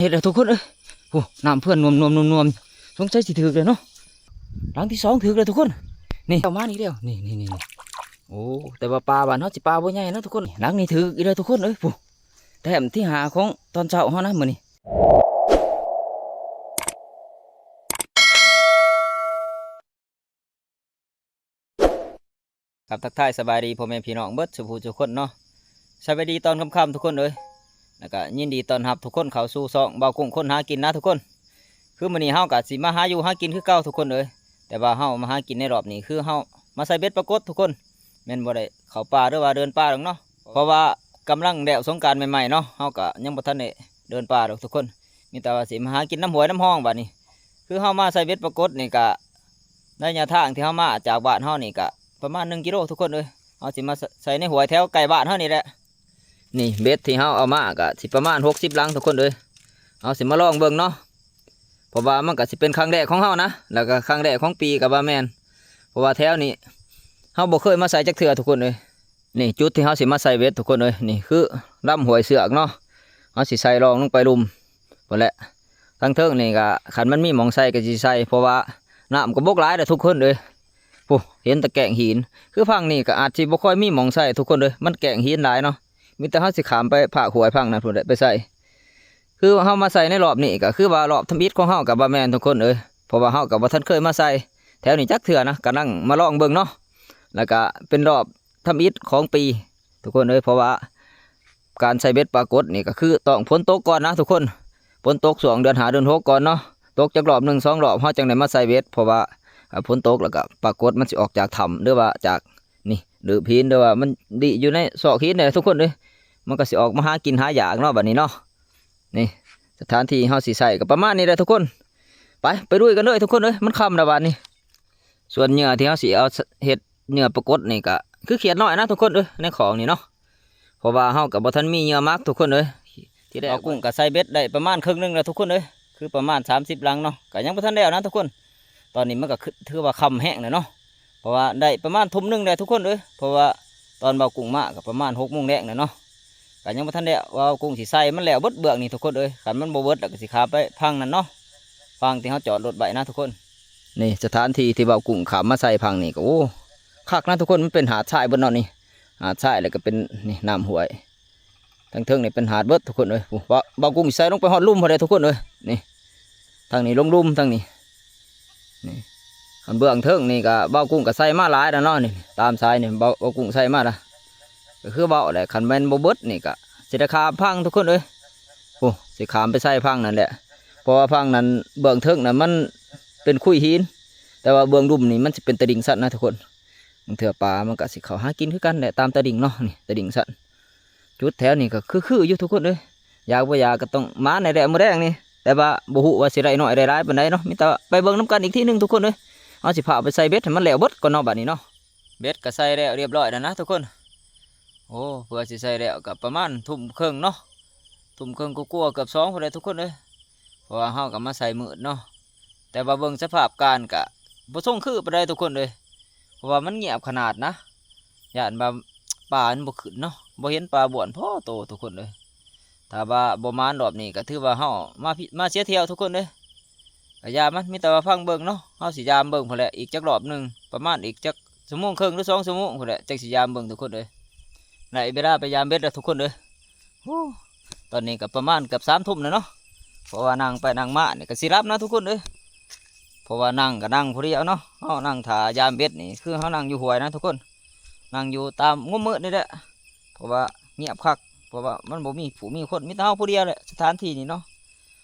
เห็ดเลยทุกคนเอ้ยโอ้น้ำเพื่อนนวมสงสัยสิถือเลยเนาะหลังที่สองถือเลยทุกคนนี่เอามานี่เดียวนี่โอ้แต่ว่าปลาบ้านเขาสิปลาบ่ใหญ่นะทุกคนหลังนี้ถืออีเลยทุกคนเอ้ยผู้แถมที่หาของตอนเช้าเขานะมื้อนี้ครับทักทายสบายดีพ่อแม่พี่น้องเบิดสุภูทุกคนเนาะสบายดีตอนค่ำๆทุกคนเอ้ยแล้วก็ยินดีต้อนรับทุกคนเข้าสู่ช่องเบากุ้งคนหากินนะทุกคนคือมื้อนี้เฮาก็สิมาหาอยู่หากินคือเก่าทุกคนเอ้ยแต่ว่าเฮามาหากินในรอบนี้คือเฮามาใส่เบ็ดปรากฏทุกคนแม่นบ่ได้เข้าป่าหรือว่าเดินป่าหรอกเนาะเพราะว่ากำลังแดวสงกรานต์ใหม่ๆเนาะเฮาก็ยังบ่ทันได้เดินป่าดอกทุกคนมีแต่ว่าสิมาหากินน้ำห้วยน้ำห้องบัดนี้คือเฮามาใส่เบ็ดปรากฏนี่ก็ระยะทางที่เฮามาจากบ้านเฮานี่ก็ประมาณ1 กิโลทุกคนเอ้ยเฮาสิมาใส่ในห้วยแถวใกล้บ้านเฮานี่แหละนี่เบ็ดที่เฮาเอามาก็สิประมาณ60 ลังทุกคนเอ้ยเฮาสิมาลองเบิ่งเนาะเพราะว่ามันก็สิเป็นครั้งแรกของเฮานะแล้วก็ครั้งแรกของปีกับว่าแม่นเพราะว่าแถวนี้เฮาบ่เคยมาใส่จักเทื่อทุกคนเลยนี่จุดที่เฮาสิมาใส่เบ็ดทุกคนเลยนี่คือลำห้วยเสือกเนาะเฮาสิใส่รองลงไปลุมพุ่นแหละทั้งเทิงนี่ก็คันมันมีหม่องใส่ก็สิใส่เพราะว่าน้ำก็บกหลายเด้อทุกคนเลยโอ้เห็นแต่แก่งหินคือพังนี่ก็อาจสิบ่ค่อยมีหม่องใส่ทุกคนเลยมันแก่งหินหลายเนาะมีแต่เฮาสิขามไปภาคห้วยพังนั่นพุ่นแหละไปใส่คือเฮามาใส่ในรอบนี้ก็คือว่ารอบทำอิฐของเฮากับบ่แม่นทุกคนเอ้ยเพราะว่าเฮากับบ่ทันเคยมาใส่แถวนี้จักเทื่อนะกำลังมาลองเบิ่งเนาะแล้วก็เป็นรอบทำอิฐของปีทุกคนเอ้ยเพราะว่าการใส่เบ็ดปรากฏนี่ก็คือต้องฝนตกก่อนนะทุกคนฝนตกช่วงเดือน5เดือน6ก่อนเนาะตกจักรอบ1 2 รอบเฮาจังได้มาใส่เบ็ดเพราะว่าฝนตกแล้วก็ปรากฏมันสิออกจากถ้ำหรือว่าจากนี่หรือพินหรือว่ามันดิอยู่ในซอกหินนี่ทุกคนเอ้ยมันก็สิออกมาหากินหาหยากเนาะบัดนี้เนาะนี่สถานที่เฮาสิใส่ก็ประมาณนี้แหละทุกคนไปด้วยกันเลยทุกคนเอ้ยมันค่ำแล้วบัดนี้ส่วนเหยื่อที่เฮาสิเอาเฮ็ดเหยื่อปรากฏนี่ก็คือเขียดน้อยนะทุกคนเอ้ยในของนี่เนาะเพราะว่าเฮาก็บ่ทันมีเหยื่อมักทุกคนเอ้ยที่ได้เอากุ้งก็ใส่เบ็ดได้ประมาณครึ่งนึงแล้วทุกคนเอ้ยคือประมาณ30 ลังเนาะก็ยังบ่ทันได้เอานะทุกคนตอนนี้มันก็ถือว่าค่ำแห้งแล้วเนาะเพราะว่าได้ประมาณทุ่มนึงแล้วทุกคนเอ้ยเพราะว่าตอนเบากุ้งมาก็ประมาณ6 โมงแดงแล้วเนาะก็ยังบ่ทันได้ว่ากุ้งสิใส่มันแล้วเบิดเบือกนี่ทุกคนเอ้ยคันมันบ่เบิดแล้วก็สิขาไปพังนั่นเนาะพังที่เฮาจอดรถไว้นะทุกคนนี่สถานที่ที่เบากุ้งขามมาใส่พังนี่ก็โอ้คักนะทุกคนมันเป็นหาดทรายเบิดเนาะนี่หาดทรายแล้วก็เป็นนี่น้ำห้วยทั้งเทิงนี่เป็นหาดเบิดทุกคนเอ้ยโอ้เบากุ้งสิใส่ลงไปฮอดลุ่มพอได้ทุกคนเอ้ยนี่ทางนี้ลงลุ่มทางนี้นี่อันเบื้องเทิงนี่ก็เบากุ้งก็ใส่มาหลายแล้วเนาะนี่ตามสายนี่เบากุ้งใส่มาละก็คือเบาแหละคันแม่นบ่เบิดนี่ก็สิได้ขามพังทุกคนเอ้ยโอ้สิขามไปใส่พังนั่นแหละเพราะว่าพังนั้นเบื้องเทิงนั้นมันเป็นคุยหินแต่ว่าเบื้องลุ่มนี่มันจะเป็นตะดิ่งสัตว์นะทุกคนบางเถื่อปลามันก็สิเขาหากินคือกันแหละตามตะดิ่งเนาะนี่ตะดิ่งสัตว์จุดแถวนี่ก็คืออยู่ทุกคนเลยอยากบ่อยากก็ต้องมาในแดดมื้อแรงนี่แต่ว่าบ่ฮู้ว่าสิได้น้อยได้หลายปานใดเนาะมีแต่ไปเบิ่งนํกันอีกทีนึงทุกคนเลยเอาสิพาไปใส่เบ็ดให้มันแล้วเบิดก่อนเนาะบัดนี้เนาะเบ็ดก็ใส่แล้วเรียบร้อยแล้วนะทุกคนโอ้เพื่อสิใส่แล้วกับประมาณทุ่มครึ่งเนาะทุ่มครึ่งกลัวเกือบ2พอได้ทุกคนเลยเพราะว่าเฮาก็มาใส่มืดเนาะแต่ว่าเบิ่งสภาพการกะบ่ส่งคือปานใดทุกคนเลยเพราะว่ามันเงียบขนาดนะย่านว่าปลามันบ่ขึ้นเนาะบ่เห็นปลาบ่วนพอโตทุกคนเลยถ้าว่าบ่มารอบนี้ก็ถือว่าเฮามาเสียเที่ยวทุกคนเลยก็ยามมันมีแต่ว่าฟังเบิ่งเนาะเฮาสิยามเบิ่งพุ่นแหละอีกจักรอบนึงประมาณอีกจัก1 ชั่วโมงครึ่งหรือ2 ชั่วโมงพุ่นแหละจักสิยามเบิ่งทุกคนเลยในเวลาไปยามเบ็ดแล้วทุกคนเลยตอนนี้ก็ประมาณเกือบ3 ทุ่มแล้วเนาะเพราะว่านั่งไปนั่งมาเนี่ยก็สิรับนะทุกคนเลยเพราะว่านั่งก็นั่งพอดีเอาเนาะเฮานั่งถ่ายามเบ็ดนี่คือเฮานั่งอยู่ห้วยนะทุกคนนั่งอยู่ตามงมมืดนี่แหละเพราะว่าเงียบคักเพราะว่ามันบ่มีผู้มีคนมีแต่เฮาผู้เดียวแหละสถานที่นี่เนาะ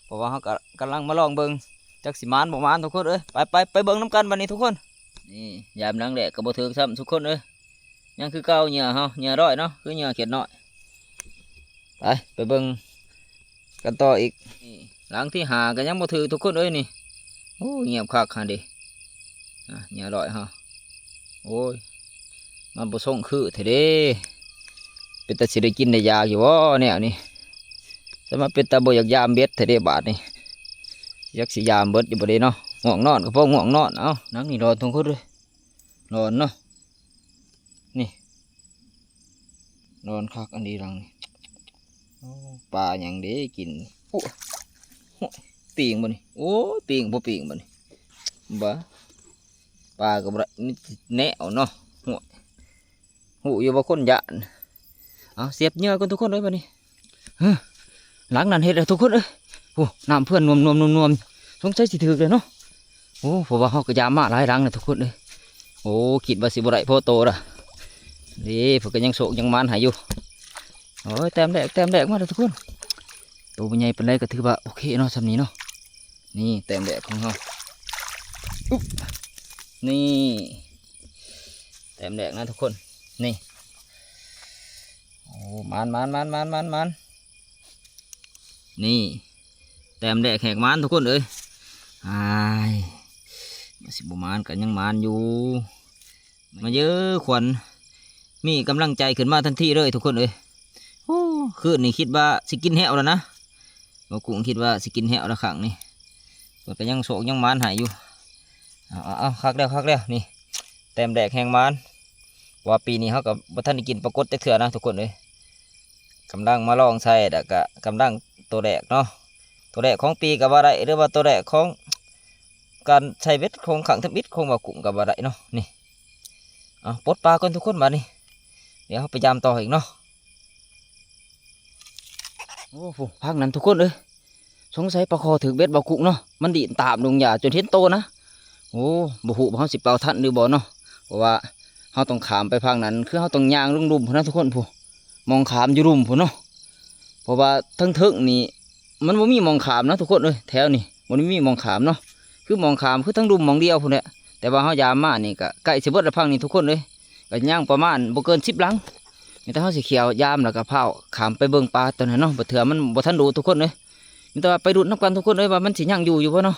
เพราะว่าเฮาก็กำลังมาลองเบิ่งจักสิมานบ่มานทุกคนเอ้ยไปเบิ่งน้ำกันบัดนี้ทุกคนนี่ยามนั่งแหละก็บ่ถึงซ้ำทุกคนเอ้ยยังคือเก่าเหยื่อเฮาเหยื่อร้อยเนาะคือเหยื่อเขียดน้อยไปเบิ่งกันต่ออีกนี่หลังที่หาก็ยังบ่ถือทุกคนเอ้ยนี่โอ้เงียบคักหั่นดิเหยื่อร้อยเฮาโอ้ยมันบ่ส่งคือแท้เด้เป็นตาสิได้กินได้ยากอยู่บ่แนวนี้แต่มาเป็นตาบ่อยากยามเบ็ดแท้เด้บาดนี่อยากสิยามเบิดอยู่บ่ได้เนาะง่วงนอนก็พอง่วงนอนเอ้านั่งนี่นอนทุกคนเลยนอนเนาะนี่นอนคักอันนี้รังนี่ปลาอย่างเด้กิน ปีงบ่นี่โอ้ปีงบ่ปีงบ่นี่บ่ปลาก็บ่ได้มีแนวเนาะหูอยู่ว่าคนยานเอาเสียบเหยื่อกันทุกคนเลยบ่นี่หลังนั้นเฮ็ดแล้วทุกคนเอ้ยโอ้น้ำเพื่อนนวมสงสัยสิถึกเลยเนาะโอ้เพราะว่าเฮาก็ยามมาหลายหลังเลยทุกคนเลยโอ้คิดว่าสิบ่ได้พอโตล่ะนี่เพิ่นก็ยังโศกยังมานหายอยู่โอ้ยแต้มแรกมาแล้วทุกคนตัวใหญ่ปานใดก็ถือว่าโอเคเนาะสำนี้เนาะนี่แต้มแรกของเฮาอุ๊บนี่แต้มแรกนะทุกคนนี่โอ้มันนี่แต้มแรกแหกมันทุกคนเอ้ยไอ้มาสิบมานกันยังมานอยู่มาเยอะขวัญมีกำลังใจขึ้นมาทันทีเลยทุกคนเอ้ยโอ้คืนนี่คิดว่าสิกินแหวแล้วนะบ่กุ้งคิดว่าสิกินแหวแล้วขังนี่ก็ยังโศกยังมานหายอยู่เอาคักแล้วนี่แต้มแรกแหงมานว่าปีนี้เขากับบ่ทันได้กินปลากดแต่เถื่อนะทุกคนเลยกำลังมาลองใส่แต่ก็กำลังตัวแรกเนาะตัวแรกของปีกับว่าไรหรือว่าตัวแรกของการใช้เบ็ดของขังทับอิดของว่ากุ้งกับว่าไรเนาะนี่ปลดปลาก่อนทุกคนมานี่เดี๋ยวเขาไปยามต่ออีกเนาะโอ้โหพักนั้นทุกคนเลยสงสัยปลาคอถือเบ็ดบ่กุ้งเนาะมันดีดตามลงหญ้าจนเห็นโตนะโอ้บ่หูเขาสิเป่าทันหรือบ่เนาะเพราะว่าเขาต้องขามไปพังนั้นคือเขาต้องย่างลงรุมพนะทุกคนผู้มองขามอยู่รุมผู้เนาะเพราะว่าทั้งเทิงนี่มันบ่มีมองขามนะทุกคนเลยแถวนี่มันมีมองขามเนาะคือมองขามคือทั้งรุมมองเดียวผู้เนี่ยแต่ว่าเขายามมานี่ก็ใกล้สิเบิดละพังนี่ทุกคนเลยก็ย่างประมาณบ่เกิน10 หลังมีแต่เขาสิเขียวยามแล้วก็เผาขามไปเบิ่งปลาตัวนั้นเนาะบ่เถื่อมันบ่ทันดูทุกคนเลยมีแต่ว่าไปดูดน้ำกันทุกคนเลยว่ามันสิย่างอยู่บ่เนาะ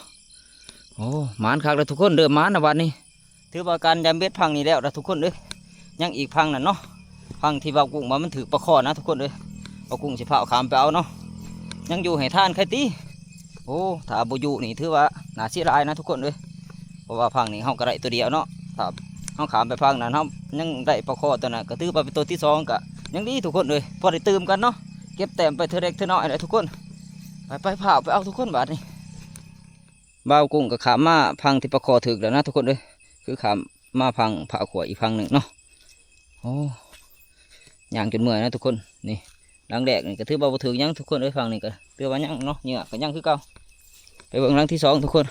โอ้หมานคักเลยทุกคนเดิมหมานนะวันนี้ถือว่าการยามเบ็ดพังนี่แล้วนะทุกคนเลยยังอีกพังนั่นเนาะพังที่บ่าวกุ้งมันถือปลาคอนะทุกคนเลยบ่าวกุ้งสิเผาขามไปเอาเนาะยังอยู่ให้ท่านใครตีโอ้ถ้าบ่อยู่นี่ถือว่าน่าเสียดายนะทุกคนเลยเพราะว่าพังนี่เฮาก็ได้ตัวเดียวเนาะถ้าเฮาขามไปพังนั้นเฮายังได้ปลาคอตัวนั้นก็ถือว่าเป็นตัวที่2ก็ยังดีทุกคนเลยพอได้ตื่มกันเนาะเก็บแต้มไปเท่าเล็กเท่าน้อยเลยทุกคนไปเผาไปเอาทุกคนบาดนี้บ่าวกุ้งก็ขามมาพังที่ปลาคอถึกแล้วนะทุกคนเลยคือขามมาพังผ่าขวดอีกพังหนึ่งเนาะโอ้ย่างจนเมื่อยนะทุกคนนี่หลังแรกนี่ก็ถือว่าบ่ถึงยังทุกคนเลยฟังนี่ก็ถือว่ายังเนาะเหงื่อก็ยังคือเก่าไปเบิ่งหลังที่2ทุกคน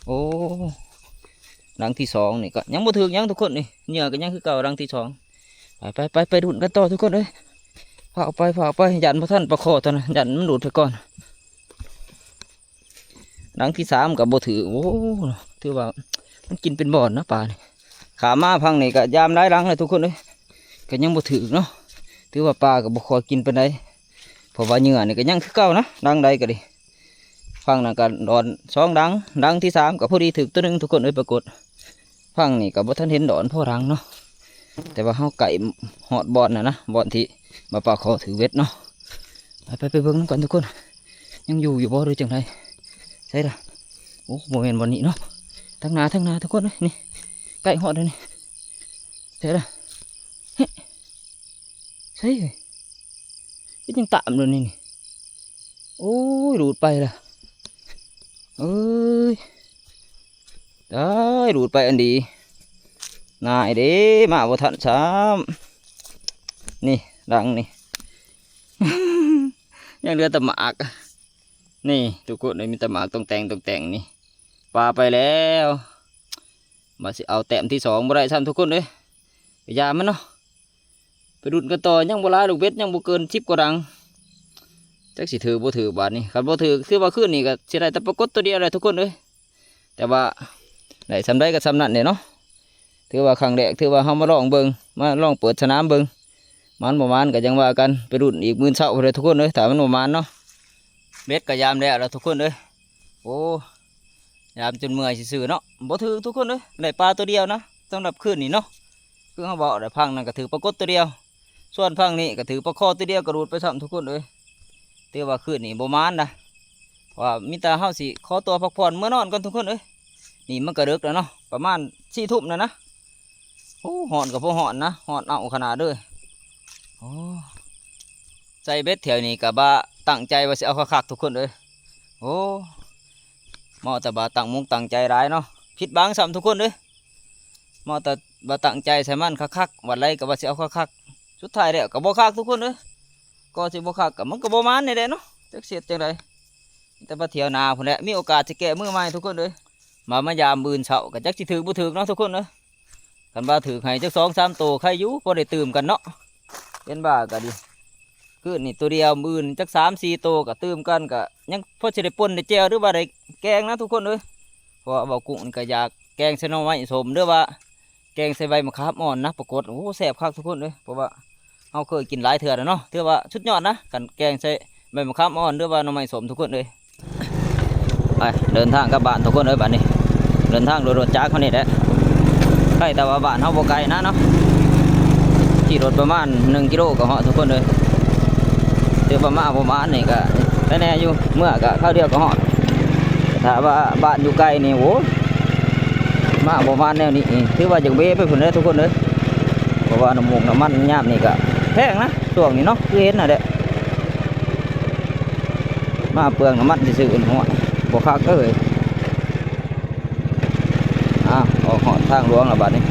โอ้หลังที่2นี่ก็ยังบ่ถึงยังทุกคนนี่เหงื่อก็ยังคือเก่าหลังที่2ไปดูดกันต่อทุกคนเลยพาไปยันพระท่านประคอตอนนั้นยันมันดูดไปก่อนหลังที่3กับบ่ถือโอ้ถือว่ามันกินเป็นบ่อนนะปลานี่ขามาพังนี่ก็ยามได้หลังเลยทุกคนเลยก็ยังบ่ถือเนาะถือว่าปลาก็บ่คอยกินเป็นไดเพราะว่าเหงื่อนี่ก็ยังคือเก่านะดังใดก็ดีฟังนั่นก็ดอน2 ดังที่3ก็พอดีถือตัวหนึงทุกคนเลยปรากฏฟังนี่ก็บ่ทันเห็นดอนพ่อรังเนาะแต่ว่าเฮาไก่หอดบ่อนนะบ่อนที่มาปลาคอถือเวทเนาะไปเบิ่งนำกันทุกคนยังอยู่บ่หรือจังไดใช่ละโอ้โมเมนต์วันนี้เนาะทั้งนาทุกคนเลยนี่ไก่หอดเลยนี่ใช่ละใช่เลยก็ยังตามเลยนี่โอ้ยหลุดไปละเอ้ยได้หลุดไปอันดีนายเด้มาบ่ทันซ้ำนี่ดังนี่ ยังเหลือแต่หมากนี่ทุกคนเลยมีแต่หมากตรงแต่งนี่ปลาไปแล้วมาสิเอาแต้มที่2บ่ได้ซ้ำทุกคนเลยพยายามมันเนาะไปดุนกันต่อยังโบราณลูกเบ็ดยังบ่เกิน10 กว่าดังจักสิถือบ่ถือบาทนี่คันบ่ถือคือว่าขึ้นนี่ก็สิได้แต่ปรากฏตัวเดียวเลยทุกคนเลยแต่ว่าได้สำได้ก็สำนั่นเนี่ยเนาะถือว่าครั้งแรกถือว่าเฮามาลองเบิ่งมาลองเปิดสนามเบิ่งมันประมาณก็ยังว่ากันไปดุนอีกมื้อเช้าเลยทุกคนเลยถ้ามันประมาณเนาะเบ็ดก็ยามแล้วทุกคนเลยโอ้ยามจนเมื่อยซื่อๆเนาะบ่ถือทุกคนเลยได้ปลาตัวเดียวนะสำหรับคืนนี่เนาะคือเขาบอกได้พังนั่นก็ถือปรากฏตัวเดียวส่วนพังนี่ก็ถือปลาคอตัวเดียวกระโดดไปซ้ำทุกคนเลยถือว่าคืนนี่บ่มานนะว่ามีแต่เฮาสิขอตัวพักผ่อนเมื่อนอนกันทุกคนเลยนี่มันก็ดึกแล้วเนาะประมาณ4 ทุ่มนะโอ้หอนกับพวกหอนนะหอนเอาขนาดเลยโอ้ใจเบ็ดแถวนี้กับว่าตั้งใจว่าสิเอาคักๆทุกคนเลย โอ้หมอแต่บาตั้งมุงตั้งใจร้ายเนาะผิดบางซ้ำทุกคนเลยหมอแต่บาตั้งใจใส่มันคักๆวันไรก็ว่าสิเอาคักๆสุดท้ายแล้วก็บ่คักทุกคนเลยก็สิบ่คักก็มันก็บ่มันนี่แหละเนาะจักเสียดจังไดแต่ว่าเที่ยวหนาพุ่นแหละมีโอกาสจะแก้มือใหม่ทุกคนเลยมายามบืนเช้าก็จักสิถึกบ่ถึกเนาะทุกคนเลยกันว่าถึกให้จัก2-3ตัวใครอยู่พอได้ตื่มกันเนาะเป็นบ้าก็ดีคือนี่ตัวเดียวบืนจัก3-4ตัวก็ตื่มกันก็ยังพอสิได้ป่นได้แจ่วหรือว่าได้แกงนะทุกคนเลยเพราะว่าเบากุ้งก็อยากแกงใส่หน่อไม้สมหรือว่าแกงใส่ใบมะขามอ่อนนะปรากฏโอ้แซ่บคักทุกคนเลยเพราะว่าเราเคยกินหลายเถื่อแล้วเนาะถือว่าชุดยอดนะกันแกงใส่ใบมะขามอ่อนหรือว่าหน่อไม้สมทุกคนเลยไปเดินทางกับบ้านทุกคนเลยบ้านนี้เดินทางโดยรถจักรเขานี่แหละใกล้แต่ว่าบ้านเขาบ่ไกลนะเนาะขี่รถประมาณ1 กิโลก็เหาะทุกคนเลยเดี๋ยวประมาณนี่ก็แน่อยู่เมื่อก็เข้าเดียวก็เหาะถ้าว่าบ้านอยู่ไกลนี่โว้มาประมาณแนวนี้ถือว่าอย่างเบ้ไปผลเลยทุกคนเลยเพราะว่าน้ำมันยามนี่ก็แพงนะช่วงนี้เนาะคือเห็นน่ะเด้มาเปลืองน้ำมันซื่อๆหัวบ่คักเลยออกหอดทางหลวงแล้วบัดนี้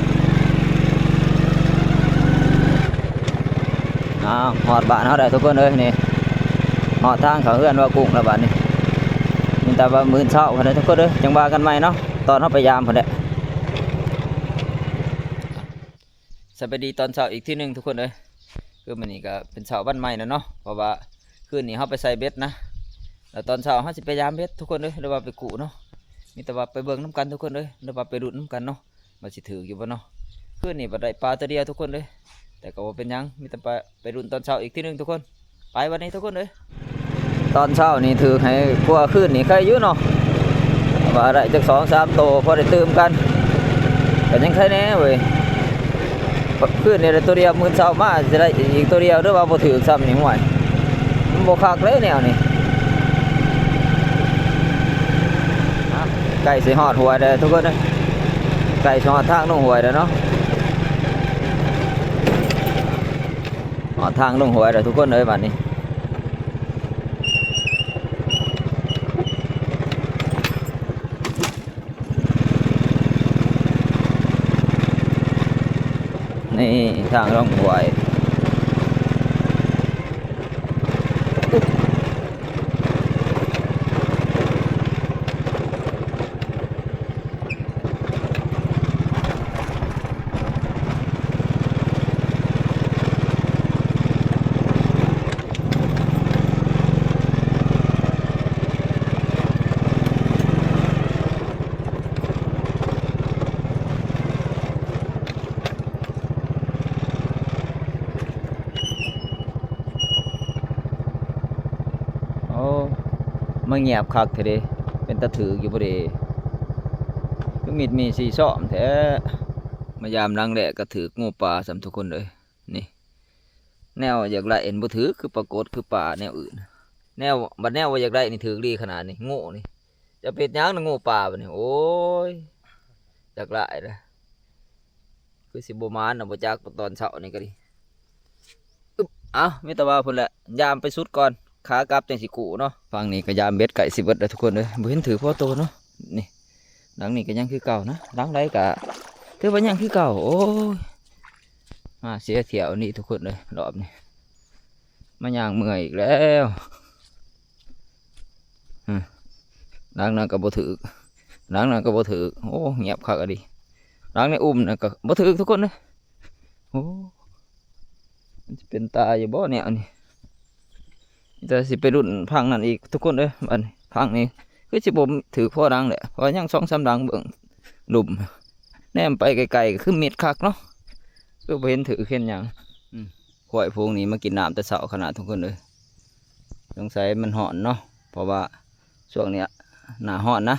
หอดบ้านเขาได้ทุกคนเลยนี่หอดทางเขาเฮือนว่ากุ้งแล้วบัดนี้มีแต่ว่ามื้อเช้าพอได้ทุกคนเลยจังว่ากันใหม่เนาะตอนเขาไปยามพอได้สวัสดีตอนเช้าอีกที่หนึ่งทุกคนเลยคือมันนี่ก็เป็นเช้าวันใหม่นะเนาะเพราะว่าคืนนี้เขาไปใส่เบ็ดนะแล้วตอนเช้าเขาจะไปยามเบ็ดทุกคนเลยหรือว่าไปกุเนาะมีแต่ว่าไปเบิ่งน้ำกันทุกคนเลยหรือว่าไปดุดน้ำกันเนาะมาสิถืออยู่บ่เนาะคืนนี้บัดได้ปลาตัวเดียวทุกคนเลยแต่ก็ว่าเป็นยังมีแต่ไปดุดตอนเช้าอีกที่หนึ่งทุกคนไปวันนี้ทุกคนเลยตอนเช้านี่ถือให้พวกคืนนี่ใครอยู่เนาะว่าได้จาก2-3 ตัวพอได้ตื่มกันแต่ยังใครแน่เว้ยคืนนี่ได้ตัวเดียวมื้อเช้ามาจะได้อีกตัวเดียวหรือว่าบ่ถือซ้ำนี่ห่วยมันบ่คักเลยแนวนี่ไก่สิฮอดหวยได้ทุกคนนะไก่สิฮอดทางลงหวยได้เนาะฮอดทางลงหวยได้ทุกคนเลยบัดนี้นี่ทางลงหวยมาเงียบคักเถอะเด้เป็นตะถืออยู่บ่เด้คือมีสีซ้อมแท้มายามลังแหละก็ถืองูปลาสำทุกคนเลยนี่แนวอยากได้เอ็นบ่ถือคือปรากฏคือปลาแนวอื่นแนวบัดแนวว่าอยากได้นี่ถือดีขนาดนี้โง่นี่จะเป็นยังนะงูปลาบัดนี้โอ้ยอยากได้ละคือสิบ่มานน่ะบ่จักตอนเช้านี่ก็ดิมีแต่ว่าพุ่นแหละยามไปสุดก่อนขากลับจังสิกูเนาะฟังนี่ก็ยามเบ็ดไก่สิเบิดเลยทุกคนเลยบ่เห็นถือพ่อโตเนาะนี่หลังนี่ก็ยังคือเก่านะหลังไรก็ถือว่ายังคือเก่าโอ้ยเสียเที่ยวนี่ทุกคนเลยรอบนี้มาย่างเมื่อยอีกแล้วหลังนั้นก็บ่ถือหลังนั้นก็บ่ถือโอ้เงียบคักอะดิหลังนี้นั่นก็บ่ถือทุกคนเลยโอ้มันจะเป็นตาอยู่บ่เนี่ยนี่จะสิไปรุ่นพังนั่นอีกทุกคนเลยอันพังนี้คือสิผมถือพ่อดังแหละเพราะยัง2-3 ดังเบิ่งหลุมแนมไปไกลๆก็คือเม็ดคักเนาะก็เห็นถือเข็นอย่างข่อยพวกนี้มากินน้ำแต่เช้าขนาดทุกคนเลยสงสัยมันห่อนเนาะเพราะว่าช่วงเนี้ยหน้าห่อนนะ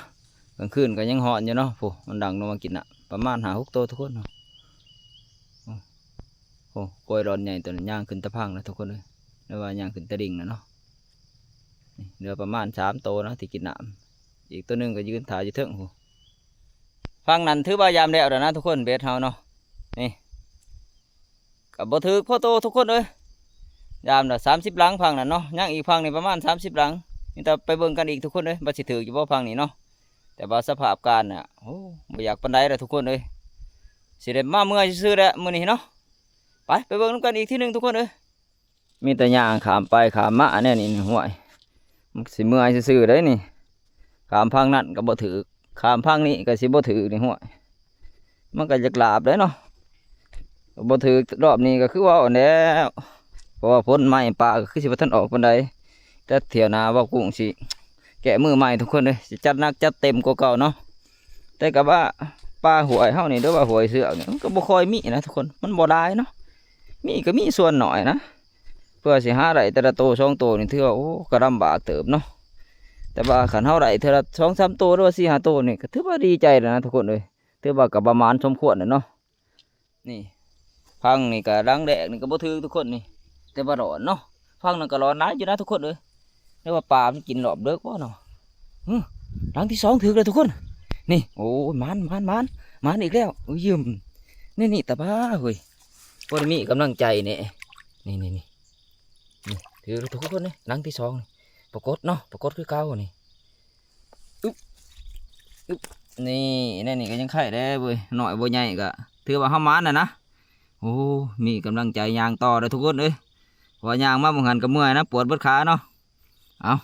กลางคืนก็ยังห่อนอยู่เนาะผู้มันดังลงมากินอ่ะประมาณ5-6 ตัวทุกคนเนาะโอ้กล้วยร้อนใหญ่ตัวนี้ย่างขึ้นตะพังนะทุกคนเลยหรือว่าย่างขึ้นตะดิ่งนะเนาะเหลือประมาณ3 ตัวนะที่กินน้ำอีกตัวหนึ่งก็ยืนถ่ายอยู่เทิงหูฟังนั้นถือว่ายามแล้วนะทุกคนเบ็ดเฮาเนาะนี่กับบ่ถือพ่อโตทุกคนเลยยามละ30 หลังพังนั่นเนาะย่างอีกพังนี่ประมาณ30 หลัง นี่แต่ไปเบิ่งกันอีกทุกคนเลยบ่สิถืออยู่บ่พังนี่เนาะแต่ว่าสภาพการน่ะโอ้บ่อยากปานใดแล้วทุกคนเลยสิได้มาเมื่อยซื่อๆแล้วมื้อนี้เนาะไปเบิ่งนํกันอีกทีหนึงทุกคนเลยมีแต่ย่างขามไปขามมาแน่นี่ห่วยมันสิเมื่อยซื่อๆเด้นี่ขามพังนั่นก็บ่ถือขามพังนี้ก็สิบ่ถือนี่ห่วยมันก็จะกราบเลยเนาะบ่ถือรอบนี้ก็คือว่าอ่อนแล้วเพราะว่าพ้นไม้ป่าก็คือสิบ่ทันออกปานใดแต่เที่ยวหน้าว่ากุ้งสิแกะมือใหม่ทุกคนเลยสิจัดหนักจัดเต็มกว่าเก่าเนาะแต่กับว่าปลาหวยเฮานี่หรือว่าหวยเสือกนี่มันก็บ่ค่อยมีนะทุกคนมันบ่หลายเนาะมีก็มีส่วนหน่อยนะเพื่อสิหาได้แต่ละโตสองโตนี่ถือว่าโอ้ก็ลำบากเติบเนาะแต่ว่าขันเฮาได้เท่าละ2-3 โตหรือว่า4-5 โตนี่ก็ถือว่าดีใจแล้วนะทุกคนเลยถือว่าก็ประมาณสมควรแล้วเนาะนี่พังนี่ก็รังแดกนี่ก็บ่ถือทุกคนนี่แต่ว่าร้อนเนาะพังนั่นก็ร้อนหลายอยู่นะทุกคนเลยเรียกว่าปลามันกินรอบเลิกบ่เนาะรังที่2ถือเลยทุกคนนี่โอ้ยมันอีกแล้วโอ้ยยืมนี่ตาบ้าเฮ้ยพอได้มีกำลังใจเนี่ยนี่ถือเลยทุกคนนี่รังที่2นี่ปรากฏเนาะปรากฏคือเก่านี่อึ๊บนี่ก็ยังไข่ได้เว้ยหน่อยบ่ใหญ่ก็ถือว่าเฮามันนะโอ้มีกำลังใจย่างต่อเลยทุกคนเอ้ยพอย่างมาบ่หันกับเมื่อยนะปวดเบิดขาเนาะเอา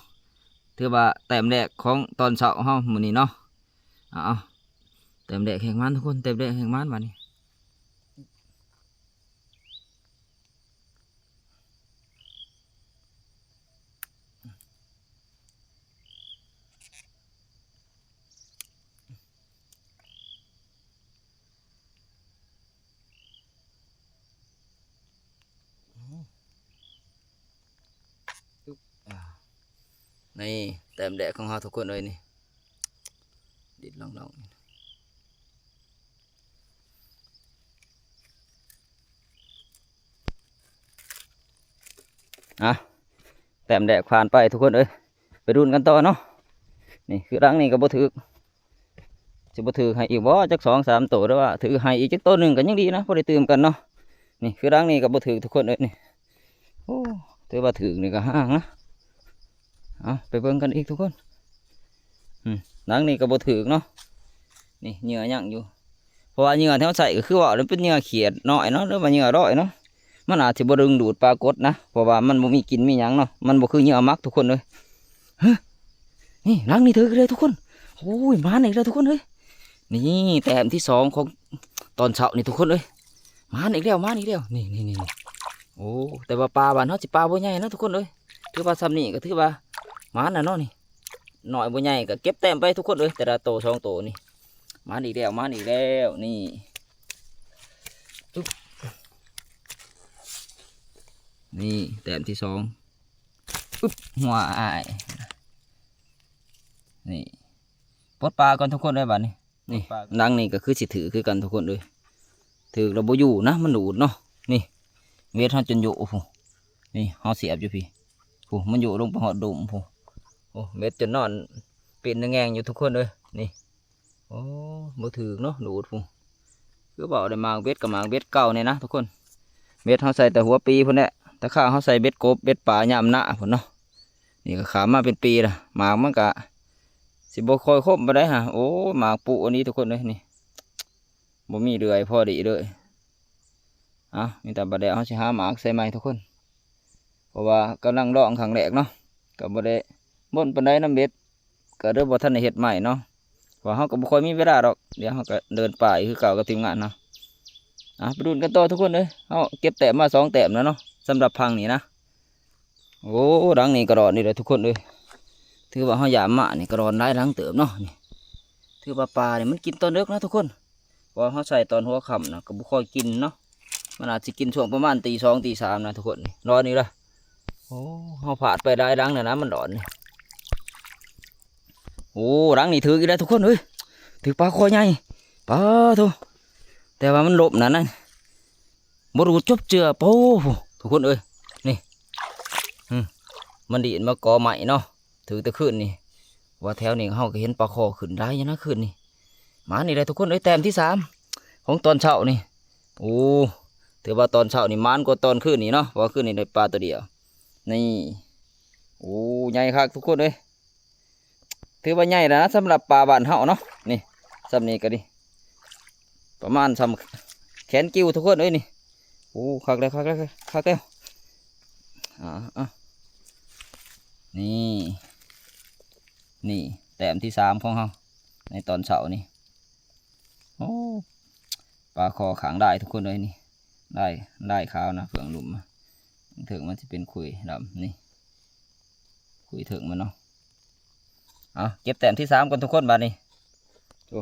ถือว่าแต้มแรกของตอนเช้าเฮามื้อนี้เนาะเอาแต้มแรกแห่งมันทุกคนแต้มแรกแห่งมันบัดนี้นี่แต้มแรกของเฮาทุกคนเลยนี่ดิดลองแต้มแรกผ่านไปทุกคนเอ้ยไปรุ่นกันต่อเนาะนี่คือรังนี่ก็บ่ถือจะบ่ถือให้อีกบ่จัก2-3 ตัวหรือว่าถือให้อีกจักตัวหนึ่งก็ยังดีนะพอได้ตื่มกันเนาะนี่คือรังนี่ก็บ่ถือทุกคนเอ้ยนี่โอ้ถือว่าถือนี่ก็ห่างนะไปเบิ่งกันอีกทุกคนรังนี่ก็บ่ถือเนาะนี่เหงื่อยังอยู่เพราะว่าเหงื่อที่เขาใส่ก็คือว่ามันเป็นเหงื่อเขียดน้อยเนาะหรือว่าเหงื่อร้อยเนาะมันอาจจะบ่ดึงดูดปลากดนะเพราะว่ามันบ่มีกินมีหยังเนาะมันบ่คือเหงื่อมักทุกคนเลยนี่รังนี่ถือเลยทุกคนโอ้ยมาอีกแล้วทุกคนเลยนี่แต้มที่2ของตอนเช้านี่ทุกคนเลยมาอีกแล้วนี่โอ้แต่ว่าปลาบ้านเขาสิปลาบ่ใหญ่นะทุกคนเลยถือว่าซ้ำนี่ก็ถือว่ามาน่ะเนาะนี่หน่อยบ่ใหญ่ก็เก็บแต้มไปทุกคนเลยแต่ละโต2 โตนี่มาอีกแล้วนี่นี่แต้มที่2หัวอ้ายนี่ปลดปลาก่อนทุกคนเลยบ้านนี้นี่ดังนี่ก็คือสิถือคือกันทุกคนเลยถือเราบ่อยู่นะมันหนูดเนาะนี่เวทเขาจนอยู่นี่เขาเสียบอยู่พี่มันอยู่ลงไปหอดดุมโอ้เวทจนนอนเป็นแงงอยู่ทุกคนเลยนี่โอ้บ่ถือเนาะหนูดคือบอกได้มางเวทกับมางเวทเก่าเนี่ยนะทุกคนเวทเขาใส่แต่หัวปีพุ่นแหละแต่ข้าเขาใส่เบ็ดกบเบ็ดป่ายามหน้าพุ่นเนาะนี่ก็ขามาเป็นปีละหมากมันกะสิบคอยคบมาได้ฮะโอ้หมากปูอันนี้ทุกคนเลยนี่บ่มีเดือยพอดีเลยมีแต่บัดเดี๋ยวเขาจะหาหมากใส่ไม้ทุกคนเพราะว่ากำลังลองครั้งแรกเนาะกับบัดเดี๋ยวบนปันไดน้ำเบ็ดก็เริ่มบ่ทันได้เฮ็ดใหม่เนาะว่าเขาก็บ่ค่อยมีเวลาหรอกเดี๋ยวเขาก็เดินป่าคือเก่ากับทีมงานเนาะไปดูกันต่อทุกคนเลยเขาเก็บแต้มมา2 แต้มแล้วเนาะสำหรับพังนี่นะโอ้รังนี่กระดอนนี่เลยทุกคนเลยถือว่าเขาหยามมานี่กระดอนได้รังเติมเนาะนี่ถือว่าปลาเนี่ยมันกินตอนเลิกนะทุกคนพอเขาใส่ตอนหัวค่ำนะก็บุค่อยกินเนาะมันอาจจะกินช่วงประมาณตี 2 ตี 3นะทุกคนนี่รอนี่ละโอ้เขาผ่านไปได้รังเนี่ยนะมันดอนนี่โอ้รังนี่ถือกี่ได้ทุกคนเลยถือปลาคอใหญ่ปลาทุกแต่ว่ามันหลบนั่นบรูจบเจือโป้ทุกคนเอ้ยนี่มันดีดมากอใหม่เนาะถือแต่ขึ้นนี่ว่าแถวนี้เขาก็เห็นปลาคอขึ้นได้ยังนะขึ้นนี่มานี่เลยทุกคนเอ้ยแต้มที่3ของตอนเช้านี่โอ้ถือว่าตอนเช้านี่มันกว่าตอนขึ้นนี่เนาะว่าขึ้นนี่ได้ปลาตัวเดียวนี่โอ้ใหญ่คักทุกคนเอ้ย ถือว่าใหญ่แล้วนะสำหรับปลาบ้านเฮาเนาะนี่สำนี้ก็ดิประมาณสำแขนกิ้วทุกคนเอ้ยนี่โอ้คักแล้วคักแล้วคักแล้วนี่นี่แต้มที่3ของเฮาในตอนเช้านี่โอ้ปลาคอขังได้ทุกคนเลยนี่ได้ขาวนะเฟืองหลุมถึงมันจะเป็นขุยดำนี่ขุยถึงมันเนาะเก็บแต้มที่3กันทุกคนบาดนี้โอ้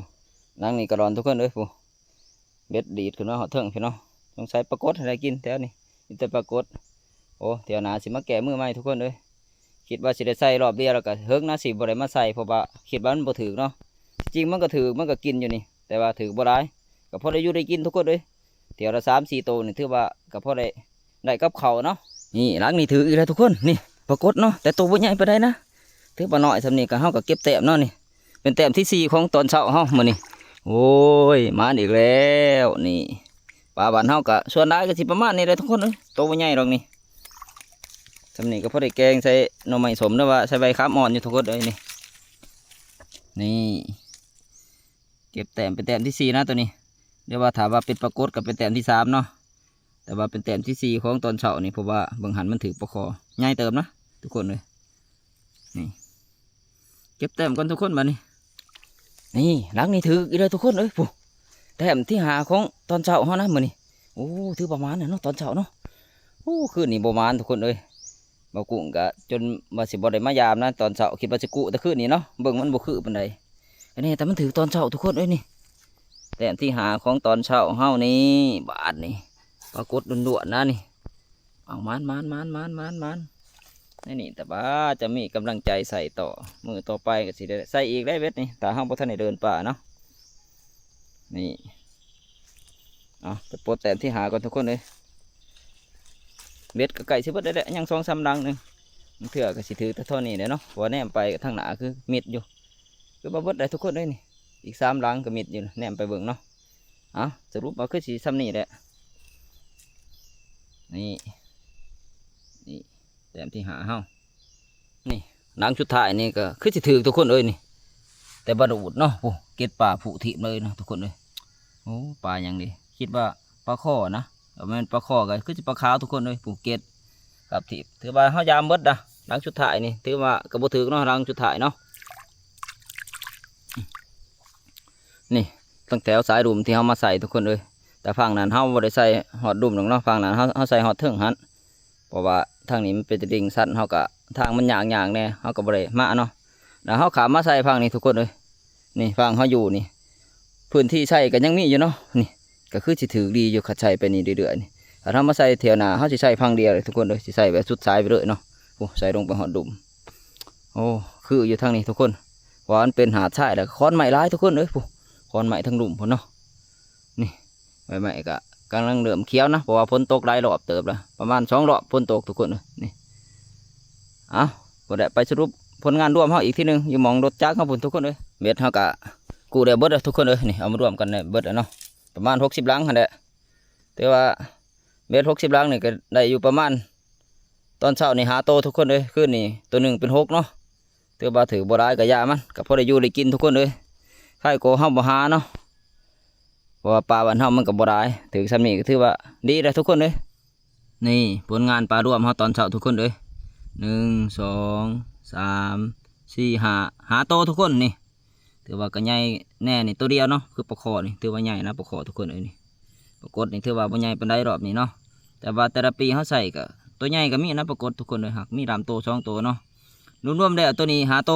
นั่งนี่กระดอนทุกคนเลยผู้เบ็ดดีดขึ้นมาหอดเถิงพี่น้องต้องใช้ปลากดอะไรกินแถวนี้มีแต่ปลากดโอ้แถวหนาสิมาแก่มือใหม่ทุกคนเลยคิดว่าสิได้ใส่รอบเดียวแล้วก็เฮิงนะสิบ่ได้มาใส่เพราะว่าคิดว่ามันบ่ถือเนาะจริงมันก็ถือมันก็กินอยู่นี่แต่ว่าถือบ่ได้ก็พอได้อยู่ได้กินทุกคนเลยแถวละ3-4ตัวนี่ถือว่าก็พอได้กับเขาเนาะนี่หลังนี่ถืออีกแล้วทุกคนนี่ปลากดเนาะแต่ตัวบ่ใหญ่ปานใดนะถือว่าน้อยสำนี้ก็เฮาก็เก็บแต้มเนาะนี่เป็นแต้มที่4ของตอนเช้าเฮามื้อนี้โอ้ยมาอีกแล้วนี่ปลาบ้านเฮาก็ส่วนได้ก็สิประมาณนี้เลยทุกคนเอ้ยตัวบ่ใหญ่หรอกนี่สำนี้ก็พอได้แกงใส่หน่อไม้สมหรือว่าใส่ใบขามอ่อนอยู่ทุกคนเลยนี่เก็บแต้มเป็นแต้มที่4นะตัวนี้เดี๋ยวว่าถามว่าเป็นปลากดกับเป็นแต้มที่3เนาะแต่ว่าเป็นแต้มที่4ของตอนเช้านี่เพราะว่าบางหันมันถือปลาคอใหญ่เติมนะทุกคนเลยนี่เก็บแต้มกันทุกคนมานี่หลังนี่ถืออีกเลยทุกคนเลยปุ๊แต้มที่5ของตอนเช้าเฮานะมื้อนี้โอ้ถือประมาณน่ะเนาะตอนเช้าเนาะโอ้คืนนี้ประมาณทุกคนเลยบ่กุ้งก็จนว่าสิบ่ได้มายามนะตอนเช้าคิดว่าจะกุแต่คืนนี้เนาะเบิ่งมันบ่คือปานใดอันนี้แต่มันถือตอนเช้าทุกคนเลยนี่แต้มที่5ของตอนเช้าเฮานี่บาทนี่ปรากฏด่วนๆนะนี่เอามันนี่แต่ว่าจะมีกำลังใจใส่ต่อมือต่อไปก็สิได้ใส่อีกได้เบ็ดนี่แต่เฮาบ่ทันได้เดินป่าเนาะนี่ไปปลดแต้มที่5ก่อนทุกคนเลยเบ็ดก็ไก่สิเบิดได้แหละยัง2-3ดังนึงเถื่อก็สิถือแต่เท่านี้เลยเนาะเพราะแนมไปทางหน้าคือมิดอยู่คือบ่เบิดได้ทุกคนเลยนี่อีก3ดังก็มิดอยู่แนมไปเบิ่งเนาะสรุปว่าคือสิซ้ำนี่แหละนี่แต้มที่5เฮานี่ดังสุดท้ายนี่ก็คือสิถือทุกคนเลยนี่แต่บ่ดูดเนาะโอ้เก็ดปลาผุทิ่มเลยนะทุกคนเลยโอ้ปลาอย่างดีคิดว่าปลาข้อนะแต่มันปลาข้อก็คือสิปลาขาวทุกคนเลยผูกเก็ดกับทิ่มถือว่าเฮายามเบิดนะดังสุดท้ายนี่ถือว่าก็บ่ถือเนาะดังสุดท้ายเนาะนี่ตั้งแต่สายดุมที่เฮามาใส่ทุกคนเลยแต่ฝั่งนั้นเฮาบ่ได้ใส่หอดดุมหรอกเนาะฝั่งนั้นเฮาใส่หอดเทิงหันเพราะว่าทางนี้มันเป็นดิ่งสั้นเฮาก็ทางมันย่างแน่เฮาก็บ่ได้มาเนาะแล้วเฮาขามมาใส่ฝั่งนี้ทุกคนเลยนี่ฝั่งเฮาอยู่นี่พื้นที่ใช้ก็ยังมีอยู่เนาะนี่ก็คือสิถือดีอยู่ขัดใช้ไปนี่เรื่อยๆนี่ถ้าทำมาใส่แถวหน้าเฮาสิใส่ฝั่งเดียวเลยทุกคนเลยสิใส่แบบสุดสายไปเลยเนาะโอ้ใส่ลงไปหอดดุมโอ้คืออยู่ทางนี้ทุกคนเพราะมันเป็นหาดทรายแล้วค้อนไม้ร้ายทุกคนเลยปุ๊ค้อนไม้ทั้งดุมพุ่นเนาะนี่ใบไม้ก็กำลังเริ่มเขียวนะเพราะว่าฝนตกหลายรอบเติบแล้วประมาณ2 รอบฝนตกทุกคนเลยนี่ก็ได้ไปสรุปผลงานร่วมเฮาอีกทีนึงอยู่มองรถจักรเฮาพุ่นทุกคนเลยเบ็ดเฮากะกูได้เบิดทุกคนเลยนี่เอามารวมกันได้เบิดเนาะประมาณ60 ลังหั่นแหละแต่ว่าเบ็ด60 ลังนี่ก็ได้อยู่ประมาณตอนเช้านี่หาโตทุกคนเลยคืนนี่ตัวหนึ่งเป็น6เนาะถือว่าถือบ่ได้ก็ยามันก็พอได้อยู่ได้กินทุกคนเลยใครโกเฮาบ่หาเนาะเพราะว่าปลาบ้านเฮามันก็บ่ได้ถือซ้ำนี่ก็ถือว่าดีเลยทุกคนเลยนี่ผลงานปลารวมเฮาตอนเช้าทุกคนเลย1 2 3 4 5หาโตทุกคนนี่ถือว่าก็ใหญ่แน่นี่ตัวเดียวเนาะคือปลาคอนี่ถือว่าใหญ่นะปลาคอทุกคนเลยนี่ปรากฏนี่ถือว่าบ่ใหญ่ปานใดรอบนี้เนาะแต่ว่าแต่ละปีเฮาใส่ก็ตัวใหญ่ก็มีนะปรากฏทุกคนเลยหักมี3 โต 2 โตเนาะรวมๆได้ตัวนี้หาโต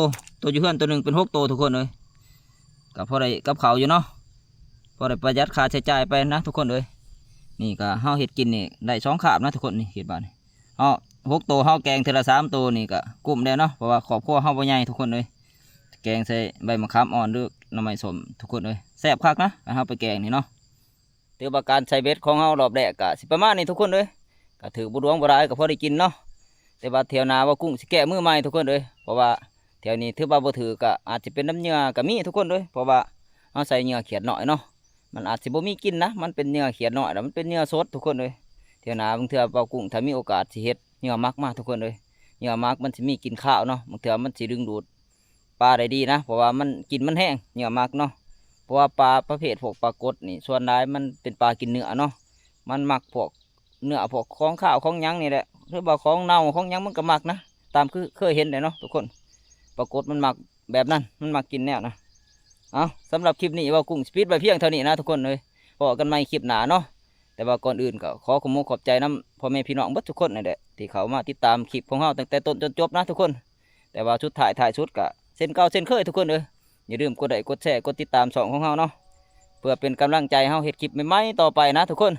อยู่เพื่อนตัวหนึ่งเป็น6 โตทุกคนเลยก็พอได้กับเขาอยู่เนาะพอได้ประหยัดค่าใช้จ่ายไปนะทุกคนเลยนี่ก็เฮาเฮ็ดกินนี่ได้2 ขาบนะทุกคนนี่เฮ็ดบ้านนี่6 โตเฮาแกงเทละ3 โตนี่ก็กุ้มได้เนาะเพราะว่าครอบครัวเฮาบ่ใหญ่ทุกคนเลยแกงใส่ใบมะขามอ่อนหรือหน่อไม้สมทุกคนเลยแซ่บคักนะเฮาไปแกงนี่เนาะถือว่าการใช้เบ็ดของเฮารอบแรกก็สิประมาณนี้ทุกคนเลยก็ถือบ่ดวงบ่ร้ายก็พอได้กินเนาะแต่ว่าแถวนาว่ากุ้งสิแก้มือใหม่ทุกคนเลยเพราะว่าแถวนี้ถือว่าบ่ถือก็อาจจะเป็นน้ำเหยื่อก็มีทุกคนเลยเพราะว่าเฮาใส่เหยื่อเขียดหน่อยเนาะมันอาจสิบ่มีกินนะมันเป็นเหยื่อเขียดหน่อยแล้วมันเป็นเหยื่อสดทุกคนเลยแถวนาบางเทื่อเปากุ้งถ้ามีโอกาสสิเฮ็ดเหยื่อมักมาทุกคนเลยเหยื่อมักมันสิมีกินข้าวเนาะบางเทื่อมันสิดึงดูด ปลาได้ดีนะเพราะว่ามันกินมันแห้งเหนียวมากเนาะเพราะว่าปลาประเภทพวกปลากดนี่ส่วนใหญ่มันเป็นปลากินเนื้อเนาะมันมักพวกเนื้อพวกของข้าวของหยังนี่แหละหรือว่าของเน่าของหยังมันก็มักนะตามคือเคยเห็นเลยเนาะทุกคนปลากดมันมักแบบนั้นมันมักกินแนวนะเอาสำหรับคลิปนี้ว่ากุ้งสปีดไปเพียงเท่านี้นะทุกคนเลยพอกันใหม่คลิปหน้าเนาะแต่ว่าก่อนอื่นก็ขอขอบใจน้ำพ่อแม่พี่น้องเบิดทุกคนนี่แหละที่เขามาติดตามคลิปของเราตั้งแต่ต้นจนจบนะทุกคนแต่ว่าชุดถ่ายชุดก็เส้นเก่าเส้นเคยทุกคนเลยอย่าลืมกดไลค์กดแชร์กดติดตามช่องของเราเนาะเพื่อเป็นกำลังใจให้เราเฮ็ดคลิปใหม่ๆต่อไปนะทุกคน